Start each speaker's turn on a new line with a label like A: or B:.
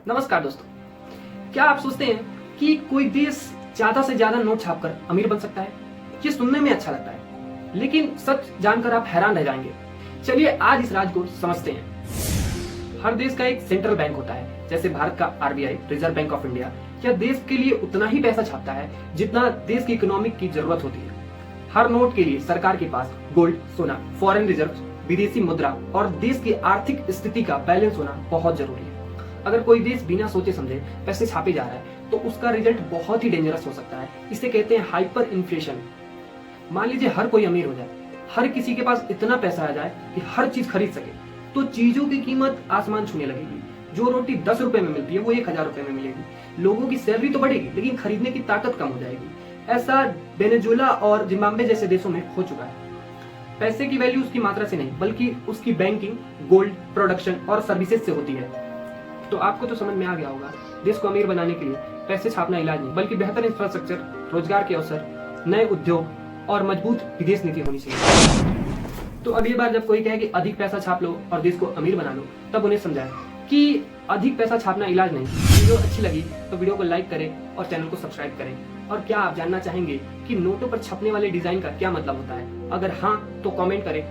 A: नमस्कार दोस्तों, क्या आप सोचते हैं कि कोई देश ज्यादा से ज्यादा नोट छापकर अमीर बन सकता है? ये सुनने में अच्छा लगता है, लेकिन सच जानकर आप हैरान रह जाएंगे। चलिए आज इस राज को समझते हैं। हर देश का एक सेंट्रल बैंक होता है, जैसे भारत का RBI, reserve bank of India. यह देश के लिए उतना ही पैसा छापता है जितना देश की इकोनॉमिक की जरूरत होती है। हर नोट के लिए सरकार के पास गोल्ड, सोना, फॉरेन रिजर्व, विदेशी मुद्रा और देश की आर्थिक स्थिति का बैलेंस होना बहुत जरूरी है। अगर कोई देश बिना सोचे समझे पैसे छापे जा रहा है तो उसका रिजल्ट बहुत ही डेंजरस हो सकता है। इसे कहते हैं हाइपर इन्फ्लेशन। मान लीजिए हर कोई अमीर हो जाए, हर किसी के पास इतना पैसा आ जाए कि हर चीज खरीद सके, तो चीजों की कीमत आसमान छूने लगेगी। जो रोटी 10 रुपए में मिलती है वो 1000 रुपए में मिलेगी। लोगों की सैलरी तो बढ़ेगी लेकिन खरीदने की ताकत कम हो जाएगी। ऐसा वेनेजुएला और जिम्बाब्वे जैसे देशों में हो चुका है। पैसे की वैल्यू उसकी मात्रा से नहीं बल्कि उसकी बैंकिंग, गोल्ड, प्रोडक्शन और सर्विसेज से होती है। तो आपको तो समझ में आ गया होगा, देश को अमीर बनाने के लिए पैसे छापना इलाज नहीं बल्कि बेहतर इंफ्रास्ट्रक्चर, रोजगार के अवसर, नए उद्योग और मजबूत विदेश नीति होनी चाहिए। तो अब ये बार जब कोई कहे कि अधिक पैसा छाप लो और देश को अमीर बना लो, तब उन्हें समझाएं कि अधिक पैसा छापना इलाज नहीं। वीडियो अच्छी लगी तो वीडियो को लाइक करें और चैनल को सब्सक्राइब करें। और क्या आप जानना चाहेंगे कि नोटों पर छपने वाले डिजाइन का क्या मतलब होता है? अगर हाँ तो कमेंट करें।